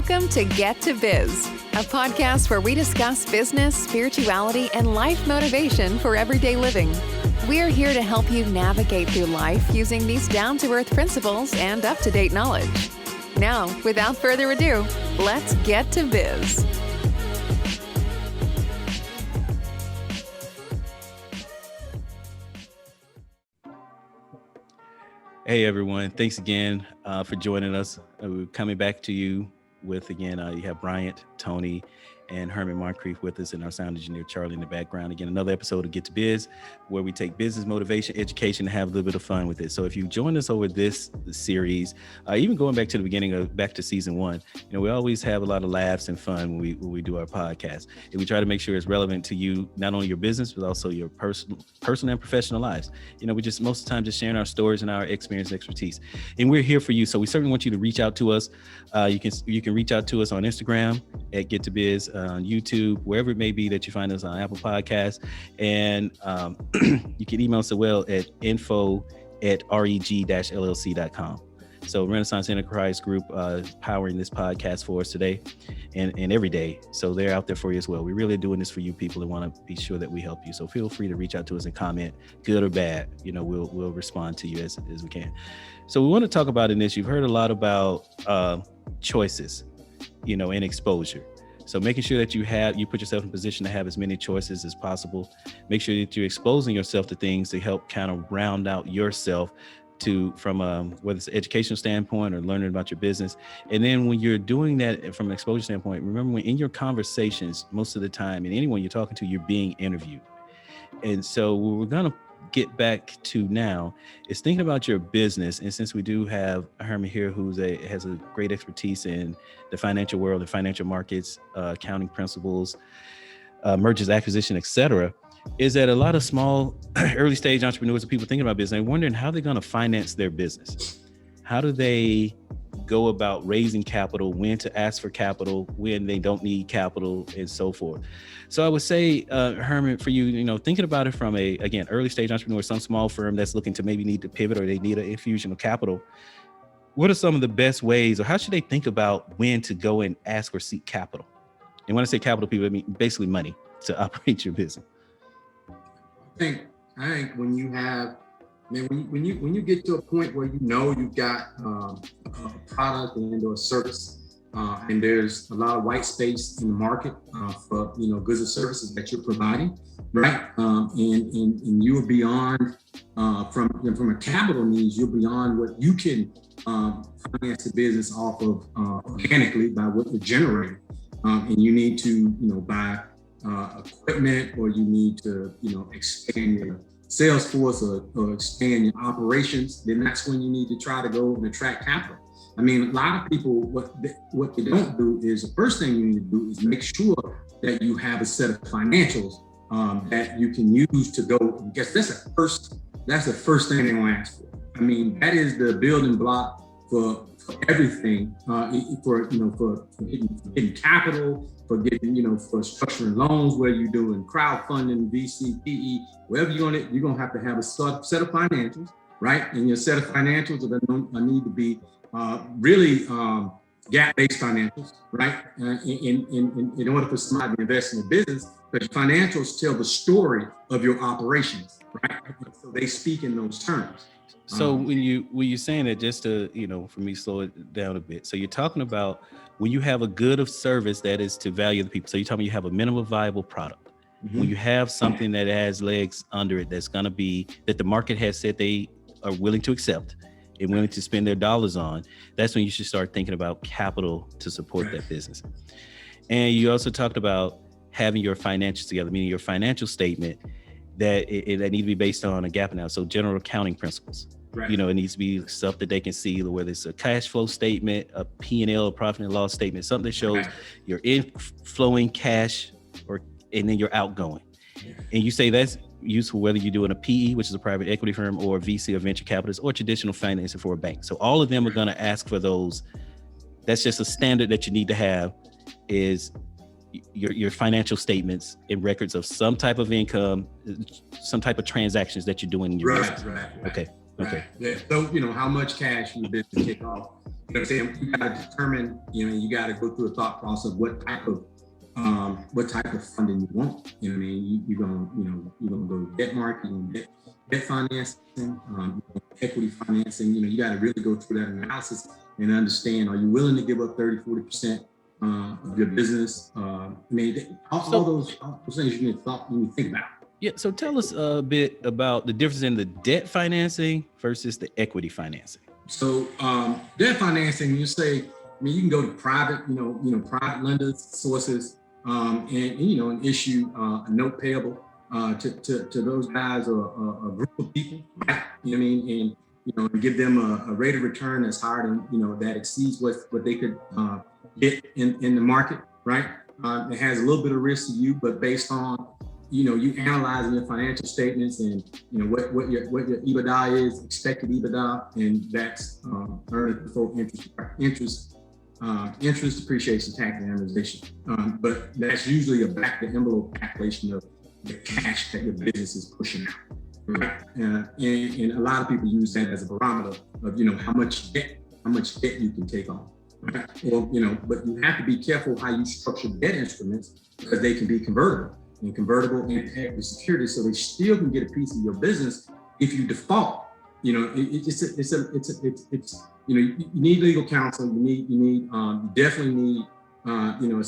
Welcome to Get to Biz, a podcast where we discuss business, spirituality, and life motivation for everyday living. We're here to help you navigate through life using these down-to-earth principles and up-to-date knowledge. Now, without further ado, let's get to biz. Hey everyone, thanks again for joining us. We're coming back to you with, again, you have Bryant, Tony, and Herman Moncrief with us, and our sound engineer, Charlie, in the background. Again, another episode of Get to Biz, where we take business, motivation, education, and have a little bit of fun with it. So if you join us over this series, even going back to the beginning of back to season 1, we always have a lot of laughs and fun when we do our podcast. And we try to make sure it's relevant to you, not only your business, but also your personal and professional lives. We just most of the time just sharing our stories and our experience and expertise. And we're here for you. So we certainly want you to reach out to us. You can reach out to us on Instagram at Get to Biz, on YouTube, wherever it may be that you find us, on Apple Podcasts. And you can email us as well at info@reg-llc.com. So Renaissance Enterprise Group powering this podcast for us today and every day. So they're out there for you as well. We're really doing this for you people and want to be sure that we help you. So feel free to reach out to us and comment, good or bad. We'll respond to you as we can. So we want to talk about in this, you've heard a lot about choices, and exposure. So making sure that you put yourself in a position to have as many choices as possible. Make sure that you're exposing yourself to things to help kind of round out yourself from whether it's an educational standpoint or learning about your business. And then when you're doing that from an exposure standpoint, remember when in your conversations, most of the time, and anyone you're talking to, you're being interviewed. And so what we're going to get back to now is thinking about your business. And since we do have Herman here, who has a great expertise in the financial world and financial markets, accounting principles, mergers, acquisition, et cetera, is that a lot of small early stage entrepreneurs and people thinking about business, they're wondering how they're going to finance their business. How do they go about raising capital, when to ask for capital, when they don't need capital, and so forth. So I would say, Herman, for you, thinking about it from again, early stage entrepreneur, some small firm that's looking to maybe need to pivot or they need an infusion of capital, what are some of the best ways, or how should they think about when to go and ask or seek capital? And when I say capital, people, I mean basically money to operate your business. I think when you have, when you get to a point where you've got a product and or a service, and there's a lot of white space in the market for goods and services that you're providing, right? And you're beyond from a capital needs, you're beyond what you can finance the business off of organically by what you're generating, and you need to buy equipment, or you need to expand your sales force or expand your operations. Then that's when you need to try to go and attract capital. I mean, a lot of people, what they don't do is, the first thing you need to do is make sure that you have a set of financials that you can use to go. I guess that's the first thing they're gonna ask for. I mean, that is the building block for everything, for getting capital, for getting, for structuring loans, where you're doing crowdfunding, VC, PE, wherever you're gonna have to have a set of financials, right? And your set of financials are gonna need to be really gap-based financials, right? In order for somebody to invest in a business, because financials tell the story of your operations, right? So they speak in those terms. So when you're saying that, just to, for me, slow it down a bit. So you're talking about when you have a good of service that is to value the people. So you're talking about you have a minimum viable product. Mm-hmm. When you have something that has legs under it, that's going to be, that the market has said they are willing to accept and willing to spend their dollars on, that's when you should start thinking about capital to support that business. And you also talked about having your financials together, meaning your financial statement that that need to be based on a GAAP analysis. So general accounting principles. Right. It needs to be stuff that they can see, whether it's a cash flow statement, a P&L, a profit and loss statement, something that shows your inflowing cash and then your outgoing. Yeah. And you say that's useful whether you're doing a PE, which is a private equity firm, or a VC or venture capitalist, or traditional financing for a bank. So all of them are going to ask for those. That's just a standard that you need to have, is your financial statements and records of some type of income, some type of transactions that you're doing in your business. Right. Okay. Yeah. So, how much cash your business kick off? I'm saying? You got to determine, you got to go through a thought process of what type of funding you want. You know what I mean? You're gonna go to debt market, debt financing, equity financing. You got to really go through that analysis and understand: are you willing to give up 30-40% of your business? All those things you need to think about. Yeah. So tell us a bit about the difference in the debt financing versus the equity financing. So debt financing, you can go to private, private lenders, sources, and issue a note payable to those guys or a group of people, right? You know what I mean? And give them a rate of return that's higher than that exceeds what they could get in the market, right? It has a little bit of risk to you, but based on you analyzing your financial statements and what your EBITDA is, expected EBITDA, and that's earnings before interest, depreciation, tax, and amortization. But that's usually a back of the envelope calculation of the cash that your business is pushing out. Right? And a lot of people use that as a barometer of how much debt you can take on. Right? Or but you have to be careful how you structure debt instruments because they can be convertible and equity security, so they still can get a piece of your business if you default. You need legal counsel. You definitely need a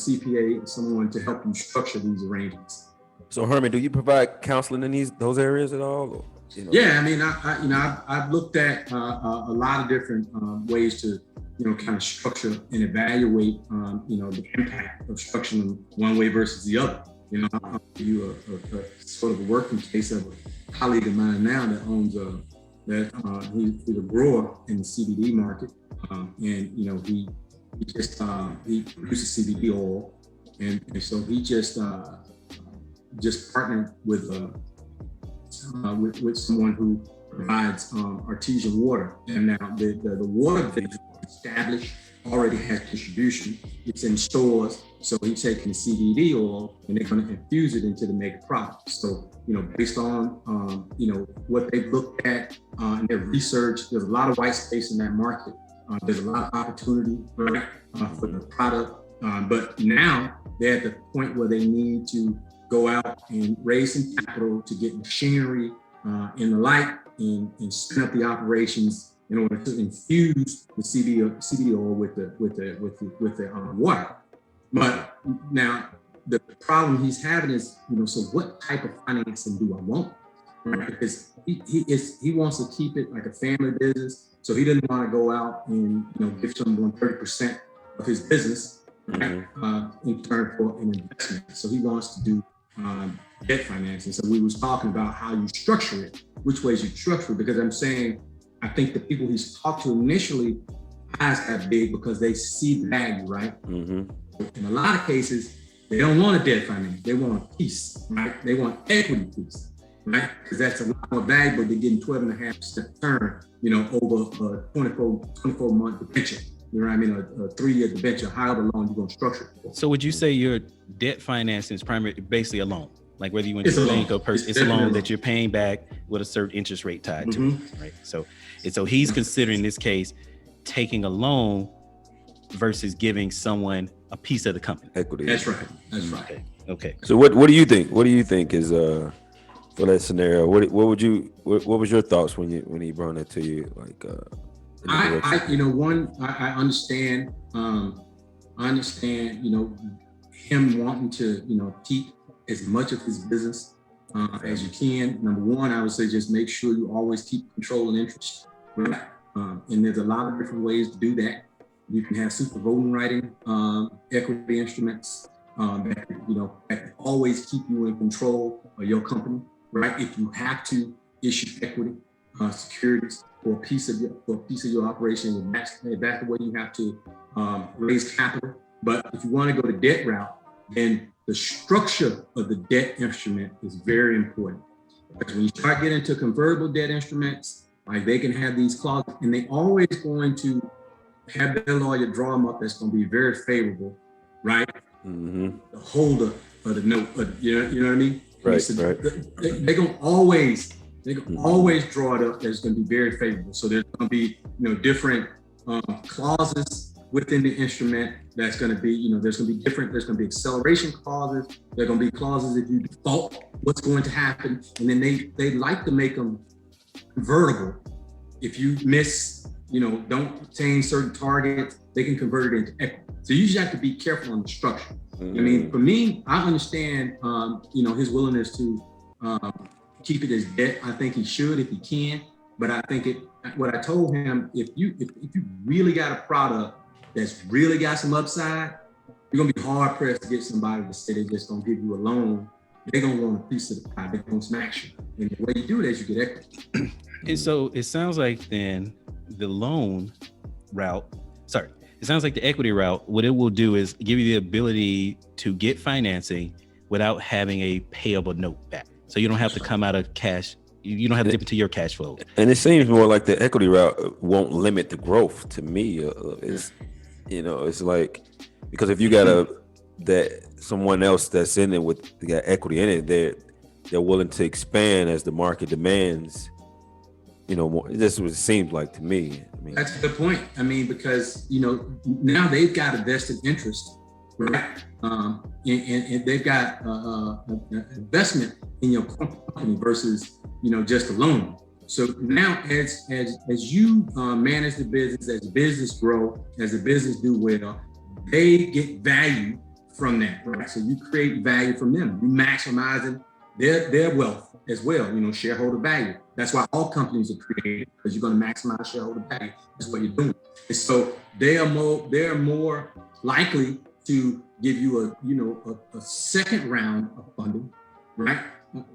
CPA, someone to help you structure these arrangements. So Herman, do you provide counseling in those areas at all? Or, Yeah, I mean, I've looked at a lot of different ways to kind of structure and evaluate the impact of structuring them one way versus the other. I'll give you a sort of a working case of a colleague of mine now that owns he's a grower in the CBD market, and he produces CBD oil, and so he just partnered with someone who provides artesian water, and now the water they've established already has distribution. It's in stores. So he's taking CBD oil and they're going to infuse it into the mega product. So, based on, what they've looked at in their research, there's a lot of white space in that market. There's a lot of opportunity for the product. But now they're at the point where they need to go out and raise some capital to get machinery and the like and spin up the operations in order to infuse the CBD oil with the water. But now the problem he's having is, so what type of financing do I want? Right? Because he wants to keep it like a family business, so he doesn't want to go out and give someone 30% of his business, right, in return for an investment. So he wants to do debt financing. So we was talking about how you structure it, which ways you structure it, because I'm saying I think the people he's talked to initially eyes that big because they see the value, right? Mm-hmm. In a lot of cases, they don't want a debt finance. They want a piece, right? They want equity piece, right? Because that's a lot more valuable than getting 12.5% return, over a 24-month debenture. You know what I mean? A 3-year debenture, however long you're going to structure it. So would you say your debt financing is basically a loan? Like whether you went to a bank or person, it's a loan that you're paying back with a certain interest rate tied to it, right? So he's considering this case taking a loan versus giving someone a piece of the company. Equity. That's right. Okay. So what do you think? What do you think is for that scenario? What was your thoughts when he brought that to you? Like I understand. I understand. Him wanting to keep as much of his business as you can. Number one, I would say just make sure you always keep control and interest. Right? And there's a lot of different ways to do that. You can have super voting writing equity instruments that that always keep you in control of your company, right? If you have to issue equity securities for a piece of your operation, that's the way you have to raise capital. But if you want to go the debt route, then the structure of the debt instrument is very important. Because when you start getting into convertible debt instruments, like they can have these clauses, and they always going to have their lawyer draw them up that's going to be very favorable, right? Mm-hmm. The holder of the note, you know what I mean? Right, so right. They're going to always draw it up that's going to be very favorable. So there's going to be different clauses within the instrument that's going to be, there's going to be different. There's going to be acceleration clauses. There are going to be clauses if you default, what's going to happen, and then they like to make them convertible. If you miss, don't attain certain targets, they can convert it into equity. So you just have to be careful on the structure. I mean, for me, I understand, his willingness to keep it as debt. I think he should if he can. But I think what I told him, if you really got a product that's really got some upside, you're gonna be hard pressed to get somebody to say they're just gonna give you a loan. They're gonna want a piece of the pie. They're gonna smash you. And the way you do it is you get equity. And so it sounds like then the loan route, it sounds like the equity route, what it will do is give you the ability to get financing without having a payable note back. So you don't have to come out of cash. You don't have to dip into your cash flow. And it seems more like the equity route won't limit the growth to me. It's like, because if you got someone else that's in it with got equity in it, they're willing to expand as the market demands. More. This is what it seems like to me. I mean, that's a good point. I mean, because now they've got a vested interest, right? And they've got an investment in your company versus just a loan. So now, as you manage the business, as the business grow, as the business do well, they get value from that, right? So you create value from them. You maximizing their wealth as well, shareholder value. That's why all companies are created, because you're going to maximize shareholder value. That's what you're doing. And so they are more likely to give you a second round of funding, right?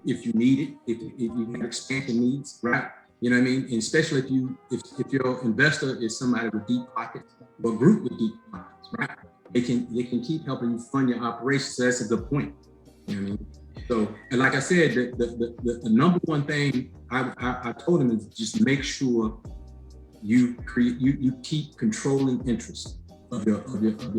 If you need it, if you have expansion needs, right? You know what I mean? And especially if your investor is somebody with deep pockets or a group with deep pockets, right? They can keep helping you fund your operations. So that's a good point. You know what I mean? So, and like I said, the number one thing I told him is just make sure you keep controlling interest of your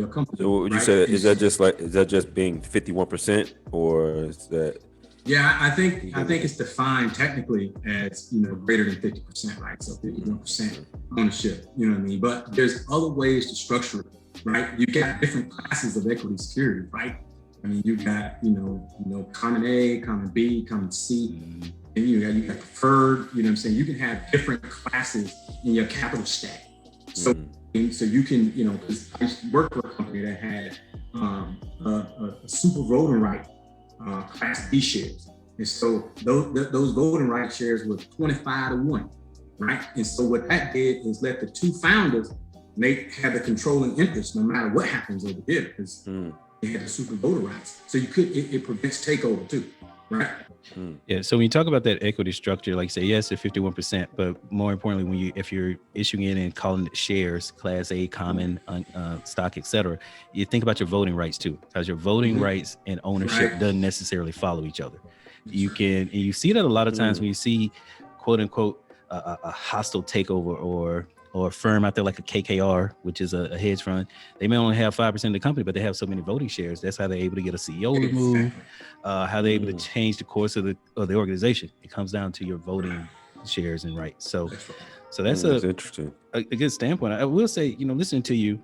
company. So what would you say? Is that just being 51%, or is that? Yeah, I think it's defined technically as greater than 50%, right? So 51% ownership, you know what I mean? But there's other ways to structure it, right? You got different classes of equity security, right? I mean, you got common A, common B, common C, and you got preferred. You know what I'm saying? You can have different classes in your capital stack. So you can, because I used to work for a company that had a super voting right class B shares, and so those voting right shares were 25-1, right? And so what that did is let the two founders have the controlling interest no matter what happens over here, because they had the super voter rights. So it prevents takeover too, right? Yeah. So when you talk about that equity structure, like say, yes, it's 51%, but more importantly, if you're issuing it and calling it shares, class A, common, stock, etc., you think about your voting rights too, because your voting rights and ownership doesn't necessarily follow each other. You see that a lot of times when you see, quote unquote, a hostile takeover or a firm out there like a KKR, which is a hedge fund. They may only have 5% of the company, but they have so many voting shares. That's how they're able to get a CEO removed, how they're able to change the course of the organization. It comes down to your voting shares and rights. So that's interesting. A good standpoint. I will say, listening to you,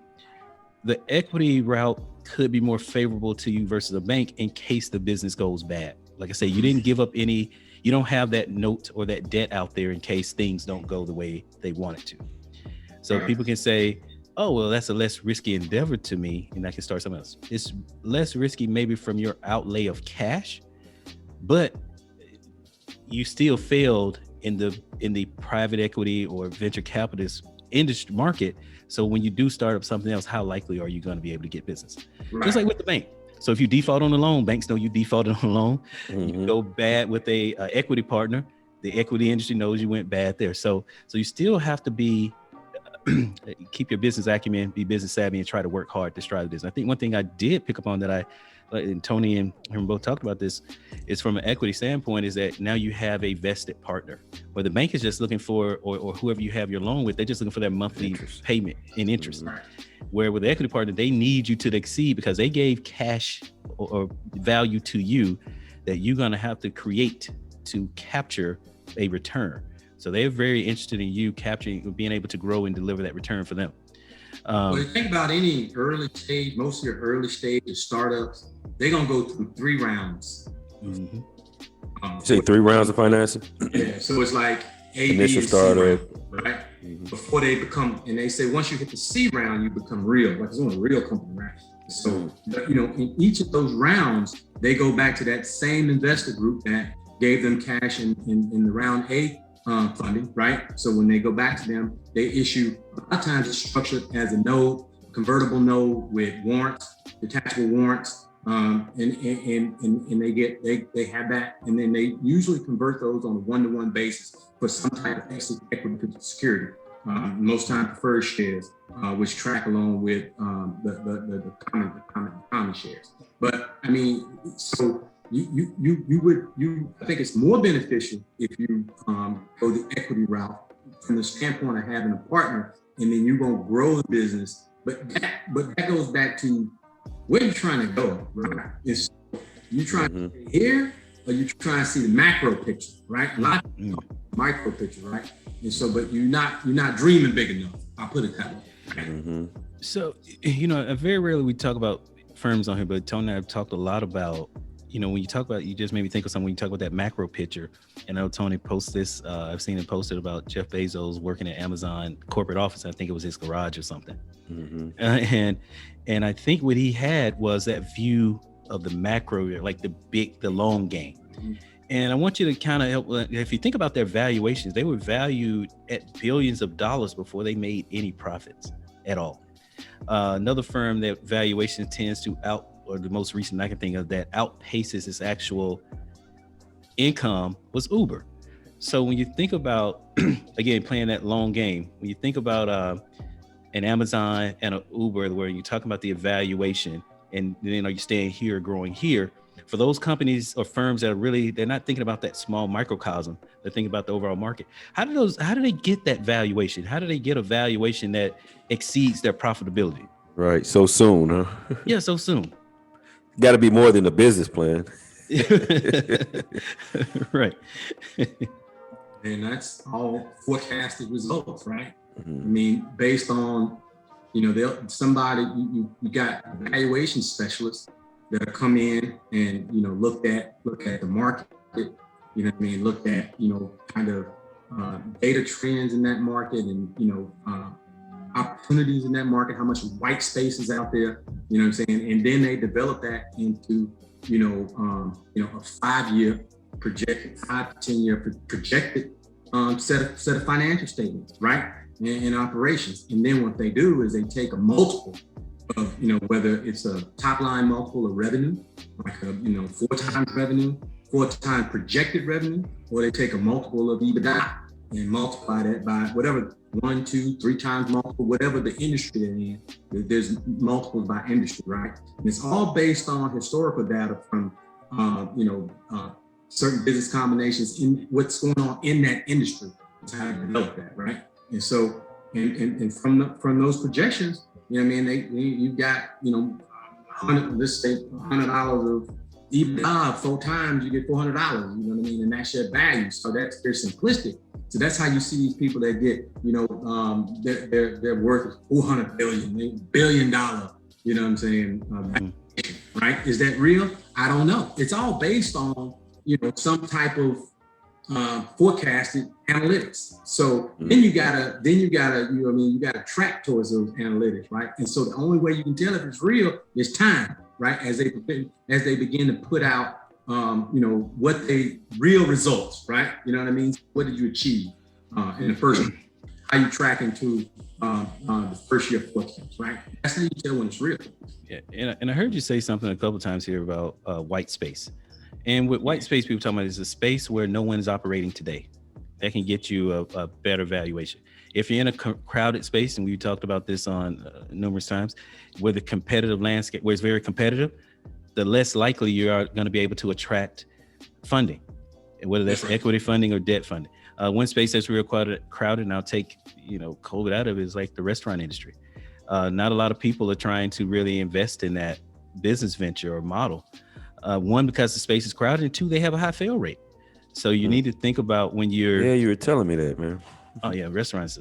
the equity route could be more favorable to you versus a bank in case the business goes bad. Like I say, you didn't give up any, you don't have that note or that debt out there in case things don't go the way they want it to. So people can say, oh, well, that's a less risky endeavor to me, and I can start something else. It's less risky maybe from your outlay of cash, but you still failed in the private equity or venture capitalist industry market. So when you do start up something else, how likely are you going to be able to get business? Right. Just like with the bank. So if you default on the loan, banks know you defaulted on the loan. You go bad with a equity partner. The equity industry knows you went bad there. So you still have to be keep your business acumen, be business savvy, and try to work hard to strive the business. I think one thing I did pick up on that and Tony and Herman both talked about this, is from an equity standpoint, is that now you have a vested partner, where the bank is just looking for, or whoever you have your loan with, they're just looking for that monthly payment in interest. Where with the equity partner, they need you to exceed, because they gave cash or value to you that you're going to have to create to capture a return. So they're very interested in you being able to grow and deliver that return for them. Well, think about any early stage, most of your early stage of startups, they're going to go through 3 rounds. Mm-hmm. Say 3 rounds of financing? Yeah, so it's like A, initial B, and startup, C round, right? Mm-hmm. Before they become, and they say once you hit the C round, you become real, like it's only a real company, right? So, in each of those rounds, they go back to that same investor group that gave them cash in the round A funding, right? So when they go back to them, they issue, a lot of times it's structured as a note, convertible note with warrants, detachable warrants, and they have that, and then they usually convert those on a 1-to-1 basis for some type of equity security. Most times preferred shares, which track along with the common shares. But I mean, so I think it's more beneficial if you go the equity route from the standpoint of having a partner, and then you're gonna grow the business. But that goes back to where you're trying to go, right? Is you trying to stay here, or you trying to see the macro picture, right? A lot of micro picture, right? And so, but you're not dreaming big enough. I'll put it that way. Mm-hmm. So, very rarely we talk about firms on here, but Tony and I have talked a lot about, when you talk about, you just made me think of something when you talk about that macro picture. And I know Tony posts this, I've seen him posted about Jeff Bezos working at Amazon corporate office. I think it was his garage or something. Mm-hmm. And I think what he had was that view of the macro, like the long game. Mm-hmm. And I want you to kind of help, if you think about their valuations, they were valued at billions of dollars before they made any profits at all. Another firm that valuation tends to or the most recent I can think of that outpaces its actual income was Uber. So when you think about, again, playing that long game, when you think about an Amazon and an Uber, where you're talking about the evaluation, and then are you staying here or growing here? For those companies or firms that they're not thinking about that small microcosm, they're thinking about the overall market. How do they get that valuation? How do they get a valuation that exceeds their profitability? Right. So soon, huh? Yeah, so soon. Got to be more than a business plan. Right. And that's all forecasted results, right? Mm-hmm. I mean, based on, you got valuation specialists that come in and, look at the market, look at, kind of data trends in that market, and, opportunities in that market, how much white space is out there, you know what I'm saying? And then they develop that into, a 5-year projected, 5 to 10-year projected set of financial statements, right? And operations. And then what they do is they take a multiple of, whether it's a top line multiple of revenue, like 4 times revenue, 4 times projected revenue, or they take a multiple of EBITDA and multiply that by whatever, 1, 2, 3 times multiple, whatever the industry they're in. There's multiples by industry, right? And it's all based on historical data from, certain business combinations in what's going on in that industry. That's how you develop that, right? And so, and from those projections, you've got, let's say $100 of EBITDA 4 times, you get $400, you know what I mean? And that's your value. So very simplistic. So that's how you see these people that get, they're worth $400 billion, you know what I'm saying? Right? Is that real? I don't know. It's all based on, some type of forecasted analytics. So then you gotta track towards those analytics, right? And so the only way you can tell if it's real is time, right? As they begin to put out, what they real results, right? You know what I mean? What did you achieve in the first? How you tracking to the first year forecast, right? That's how you tell when it's real. Yeah, and I heard you say something a couple of times here about white space. And with white space, people talking about is a space where no one is operating today. That can get you a better valuation. If you're in a crowded space, and we talked about this on numerous times, where the competitive landscape, where it's very competitive, the less likely you are going to be able to attract funding, whether that's equity funding or debt funding. One space that's real crowded, and I'll take COVID out of it, is like the restaurant industry. Not a lot of people are trying to really invest in that business venture or model. One, because the space is crowded, and 2, they have a high fail rate. So you need to think about when you're. Yeah, you were telling me that, man. Oh yeah, restaurants.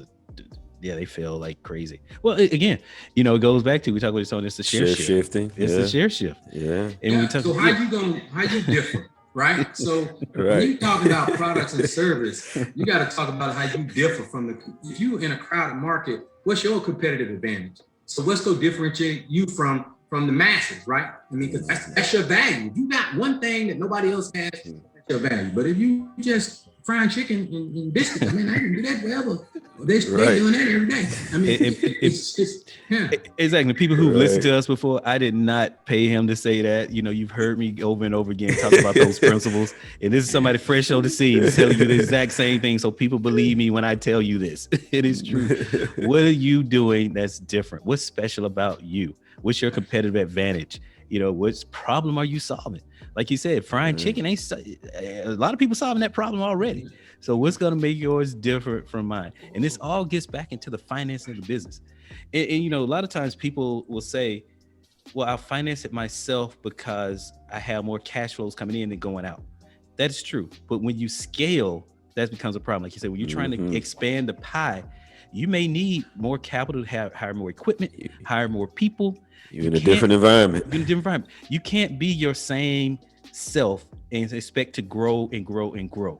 Yeah, they fail like crazy. Well, again, you know, it goes back to we talk about this on this the share shift. Shifting. It's the share shift. Yeah. And we talk. So how you differ, right? So when you talk about products and service, you got to talk about how you differ from if you're in a crowded market, what's your competitive advantage? So what's going to differentiate you from the masses, right? I mean, because that's your value. You got one thing that nobody else has, that's your value. But if you just frying chicken and biscuits, I mean, I can do that forever. They're doing that every day. I mean, it's exactly. People who've listened to us before, I did not pay him to say that. You know, you've heard me over and over again talk about those principles. And this is somebody fresh on the scene telling you the exact same thing. So people believe me when I tell you this. It is true. What are you doing that's different? What's special about you? What's your competitive advantage? You know, what problem are you solving? Like you said, frying chicken ain't a lot of people solving that problem already. So what's going to make yours different from mine? And this all gets back into the financing of the business. And you know, a lot of times people will say, well, I'll finance it myself because I have more cash flows coming in than going out. That's true. But when you scale, that becomes a problem. Like you said, when you're trying to expand the pie, you may need more capital to hire more equipment, hire more people. You're in a different environment. You can't be your same self and expect to grow and grow and grow.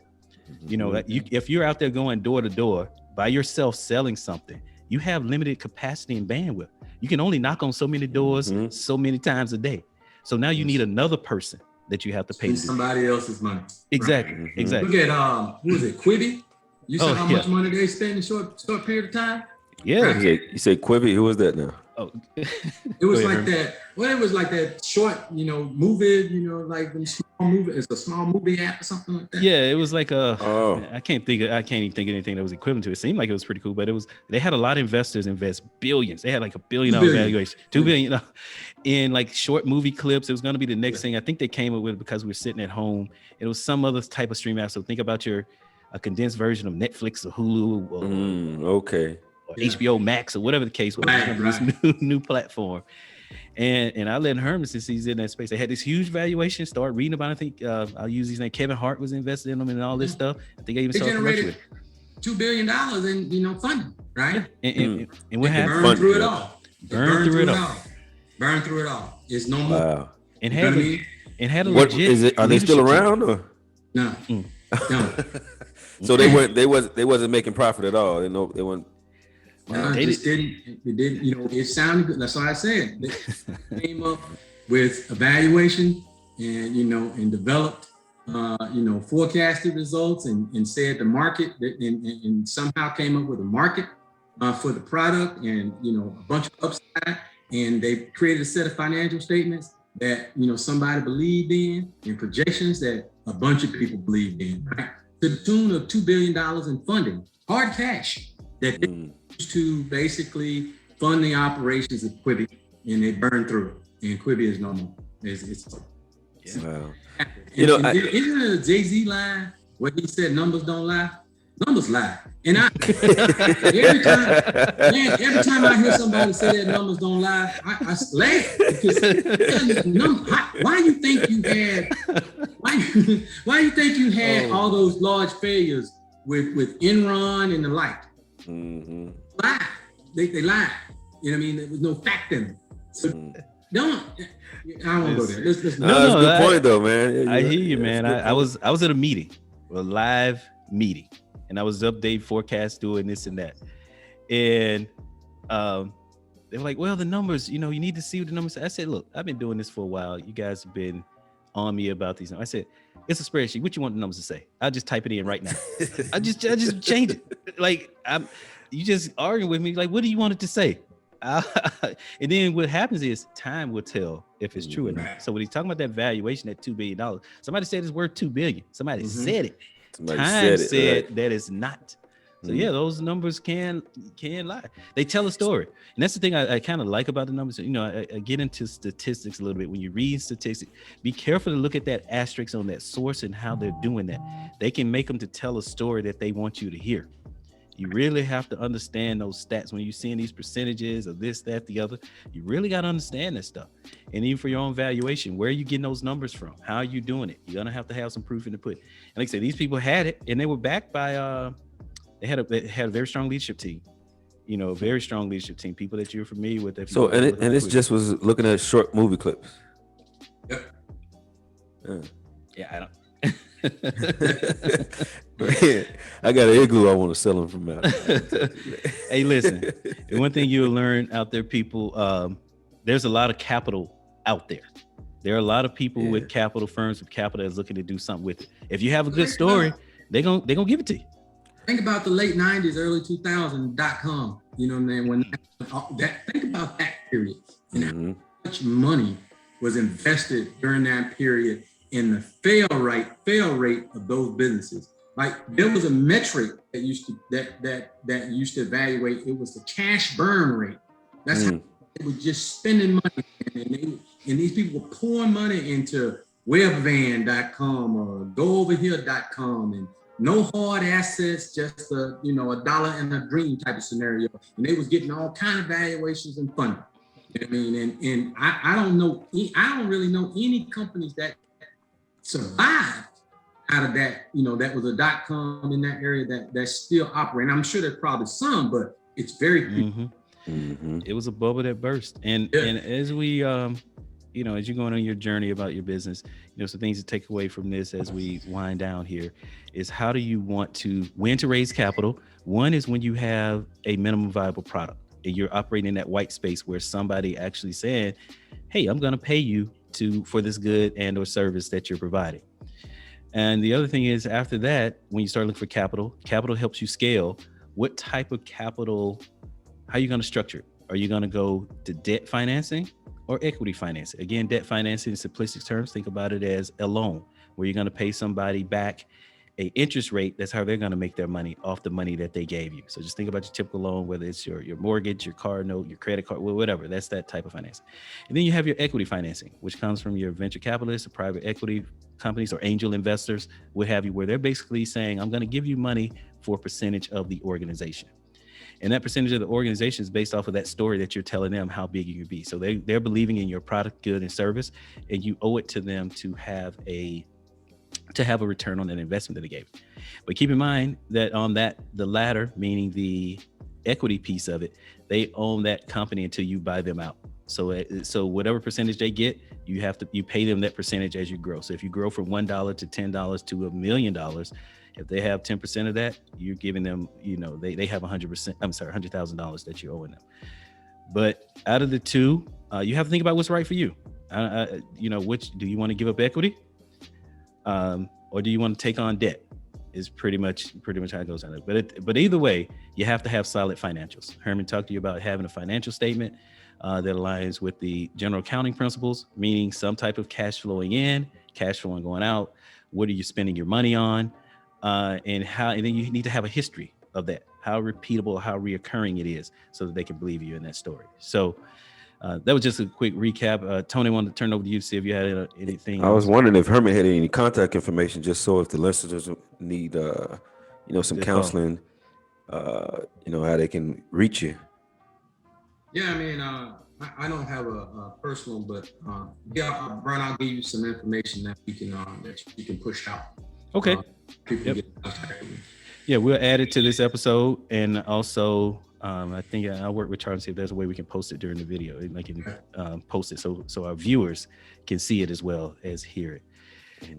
You know, if you're out there going door to door by yourself selling something, you have limited capacity and bandwidth. You can only knock on so many doors so many times a day. So now you need another person that you have to pay. Somebody else's money. Exactly. Right. Exactly. Look at who is it? Quibi. You saw how much money they spend in a short period of time. Yeah. Right. You say Quibi. Who was that now? Oh, it was like that. Well, it was like that short, you know, movie. You know, like the small movie. It's a small movie app or something like that. Yeah, it was like I can't even think of anything that was equivalent to it. It seemed like it was pretty cool, but they had a lot of investors invest billions. They had like $1 billion valuation, $2 billion in like short movie clips. It was going to be the next thing. I think they came up with it because we were sitting at home. It was some other type of stream app. So think about a condensed version of Netflix or Hulu or HBO Max or whatever the case was. This new platform. And I let Herman, since he's in that space, they had this huge valuation, start reading about it. I think I'll use his name. Kevin Hart was invested in them and all this stuff. I think they even started generated $2 billion in funding, right? And what happened? Burn through it all. Burn through it all. It's no more. Wow. And had a what legit is it? Are they still around? Or? No. No. So they wasn't making profit at all. They weren't. No, it didn't. You know, it sounded good. That's why I said they came up with evaluation and developed, forecasted results and said the market and somehow came up with a market for the product and, a bunch of upside. And they created a set of financial statements that, somebody believed in and projections that a bunch of people believed in, right? To the tune of $2 billion in funding, hard cash that they used to basically fund the operations of Quibi, and they burned through it. And Quibi is no more. Wow. Isn't it a Jay-Z line where he said numbers don't lie? Numbers lie. And every time I hear somebody say that numbers don't lie, I laugh because why you think you had all those large failures with Enron and the like? Lie. They lied. You know what I mean? There was no fact in it. So I won't go there. That's a good point though, man. I hear you, man. I was at a meeting, a live meeting. And I was updating forecast, doing this and that. And they were like, well, the numbers, you need to see what the numbers say. I said, look, I've been doing this for a while. You guys have been on me about these. I said, it's a spreadsheet. What you want the numbers to say? I'll just type it in right now. I just change it. Like, you just arguing with me. Like, what do you want it to say? And then what happens is time will tell if it's true or not. So when he's talking about that valuation at $2 billion, somebody said it's worth $2 billion. Somebody said it. Time said that it's not. So yeah, those numbers can lie. They tell a story, and that's the thing I kind of like about the numbers. I get into statistics a little bit. When you read statistics, be careful to look at that asterisk on that source and how they're doing that. They can make them to tell a story that they want you to hear. You really have to understand those stats when you're seeing these percentages of this, that, the other. You really got to understand that stuff. And even for your own valuation, where are you getting those numbers from? How are you doing it? You're going to have some proof in the pudding. And like I said, these people had it, and they were backed by, they had a very strong leadership team. You know, a very strong leadership team, people that you're familiar with. So, and it's just was looking at short movie clips. Yep. Yeah, I don't. I got an igloo I want to sell them from out. Hey, listen, one thing you'll learn out there, people, there's a lot of capital out there. There are a lot of people with capital, firms with capital that's looking to do something with it. If you have a good story, they're gonna give it to you. Think about the late 90s, early 2000s .com. You know what I mean? When think about that period and how much money was invested during that period in the fail rate of those businesses. Like there was a metric that used to evaluate. It was the cash burn rate. That's how they were just spending money, and these people were pouring money into webvan.com or gooverhere.com, and no hard assets, just a dollar and a dream type of scenario. And they was getting all kind of valuations and funding. You know what I mean? And I don't really know any companies that survived out of that. That was a .com in that area that's still operating. I'm sure there's probably some, but it's very few. It was a bubble that burst. And as we as you're going on your journey about your business, some things to take away from this as we wind down here is how do you when to raise capital? One is when you have a minimum viable product and you're operating in that white space where somebody actually saying, hey, I'm going to pay you for this good and or service that you're providing. And the other thing is after that, when you start looking for capital helps you scale. What type of capital, how are you going to structure it? Are you going to go to debt financing or equity financing? Again, debt financing in simplistic terms, think about it as a loan where you're going to pay somebody back a interest rate. That's how they're going to make their money off the money that they gave you. So just think about your typical loan, whether it's your mortgage, your car note, your credit card, whatever. That's that type of financing. And then you have your equity financing, which comes from your venture capitalists or private equity companies or angel investors, what have you, where they're basically saying, I'm going to give you money for a percentage of the organization. And that percentage of the organization is based off of that story that you're telling them how big you can be. So they're believing in your product, good, and service, and you owe it to them to have a return on that investment that they gave. But keep in mind that on the latter, meaning the equity piece of it, they own that company until you buy them out. So whatever percentage they get, you pay them that percentage as you grow. So if you grow from $1 to $10 to $1 million, if they have 10% of that, you're giving them, they have $100,000 that you're owing them. But out of the two, you have to think about what's right for you. Which do you want to give up equity? Or do you want to take on debt? Is pretty much how it goes on. But either way, you have to have solid financials. Herman talked to you about having a financial statement that aligns with the general accounting principles, meaning some type of cash flowing in, cash flowing going out. What are you spending your money on? And then you need to have a history of that, how repeatable, how reoccurring it is, so that they can believe you in that story. So that was just a quick recap. Tony, wanted to turn over to you to see if you had anything. I was wondering if Herman had any contact information, just so if the listeners need, some Good counseling, how they can reach you. Yeah, I mean, I don't have a personal, but Brian, I'll give you some information that you can push out. Okay. Yeah, we'll add it to this episode, and also I think I'll work with Charlie to see if there's a way we can post it during the video. I can post it so our viewers can see it as well as hear it.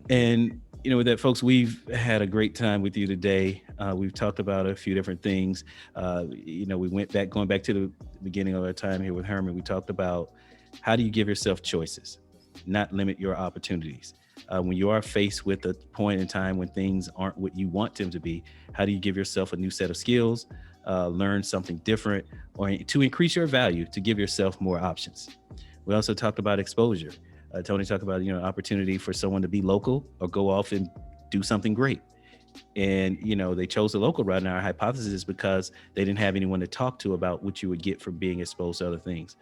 And with that, folks, we've had a great time with you today. We've talked about a few different things. We going back to the beginning of our time here with Herman. We talked about how do you give yourself choices, not limit your opportunities. When you are faced with a point in time when things aren't what you want them to be, how do you give yourself a new set of skills, learn something different, or to increase your value, to give yourself more options? We also talked about exposure. Tony talked about, opportunity for someone to be local or go off and do something great. And, they chose the local route. And our hypothesis is because they didn't have anyone to talk to about what you would get from being exposed to other things.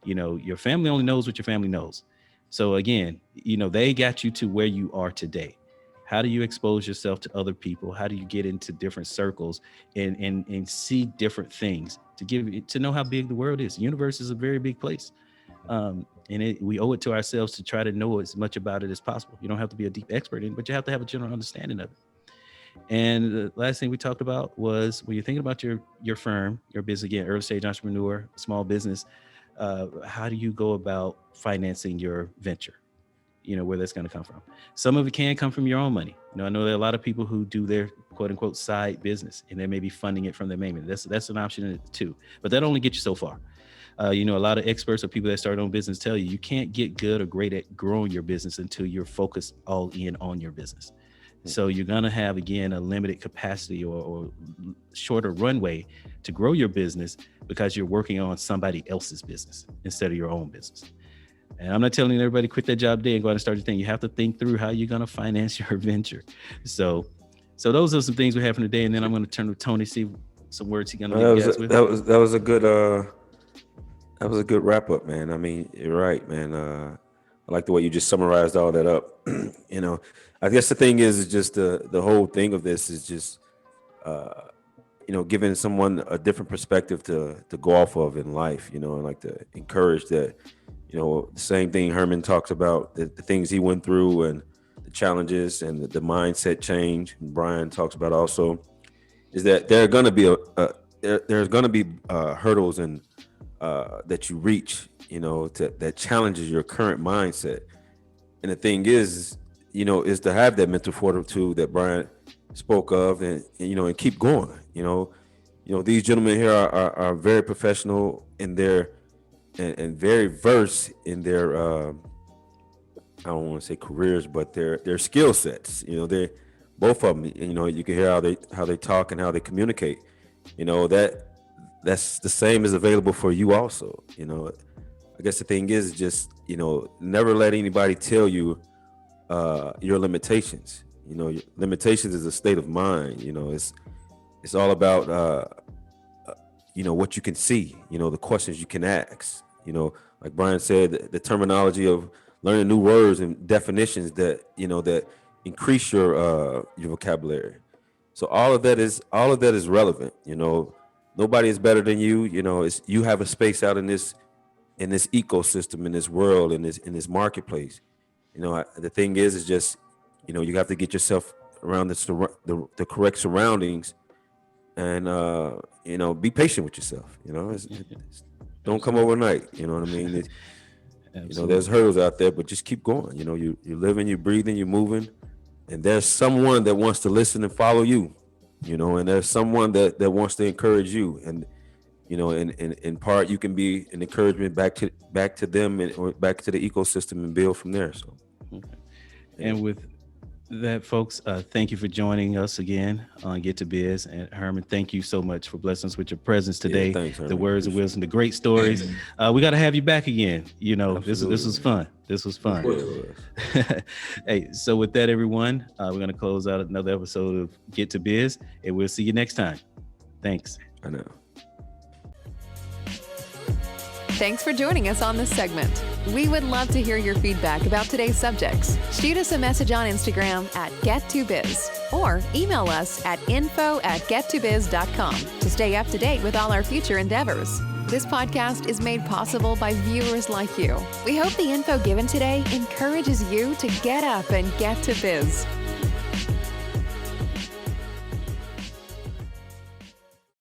Your family only knows what your family knows. So again, they got you to where you are today. How do you expose yourself to other people? How do you get into different circles and see different things to know how big the world is? The universe is a very big place. We owe it to ourselves to try to know as much about it as possible. You don't have to be a deep expert in it, but you have to have a general understanding of it. And the last thing we talked about was when you're thinking about your firm, your business, again, early stage entrepreneur, small business, how do you go about financing your venture? Where that's going to come from. Some of it can come from your own money. I know there are a lot of people who do their quote unquote side business and they may be funding it from their main business. That's an option too, but that only gets you so far. A lot of experts or people that start their own business tell you can't get good or great at growing your business until you're focused all in on your business. So you're going to have, again, a limited capacity or shorter runway to grow your business because you're working on somebody else's business instead of your own business. And I'm not telling everybody quit that job today and go out and start your thing. You have to think through how you're going to finance your venture. So those are some things we have for today. And then I'm going to turn to Tony, see some words he's going to leave you guys with. That was a good wrap up, man. I mean, you're right, man. I like the way you just summarized all that up. I guess the thing is just the whole thing of this is just, giving someone a different perspective to go off of in life, and like to encourage that, the same thing Herman talks about, the things he went through and the challenges and the mindset change. And Brian talks about also is that there are going to be there's going to be hurdles and that you reach, that challenges your current mindset. And the thing is to have that mental fortitude that Brian spoke of and keep going. These gentlemen here are very professional in their and very versed in their I don't want to say careers, but their skill sets. They both of them. You can hear how they talk and how they communicate. That's the same is available for you also. I guess the thing is just never let anybody tell you your limitations. Your limitations is a state of mind. It's all about what you can see, the questions you can ask, like Brian said, the terminology of learning new words and definitions that, that increase your vocabulary. So all of that is relevant. Nobody is better than you. You have a space out in this ecosystem, in this world, in this marketplace. The thing is just, you have to get yourself around the correct surroundings. And be patient with yourself. Don't come overnight. You know what I mean? There's hurdles out there, but just keep going. You're living, you're breathing, you're moving, and there's someone that wants to listen and follow you. And there's someone that wants to encourage you, and in part you can be an encouragement back to them or back to the ecosystem and build from there. So, okay. And with that, folks, thank you for joining us again on Get to Biz. And Herman, thank you so much for blessing us with your presence today. Yeah, thanks, the words of wisdom, the great stories. We got to have you back again. This was fun. This was fun. Hey, so with that, everyone, we're going to close out another episode of Get to Biz, and we'll see you next time. Thanks. I know. Thanks for joining us on this segment. We would love to hear your feedback about today's subjects. Shoot us a message on Instagram at Get2Biz or email us at info@get2biz.com to stay up to date with all our future endeavors. This podcast is made possible by viewers like you. We hope the info given today encourages you to get up and get to biz.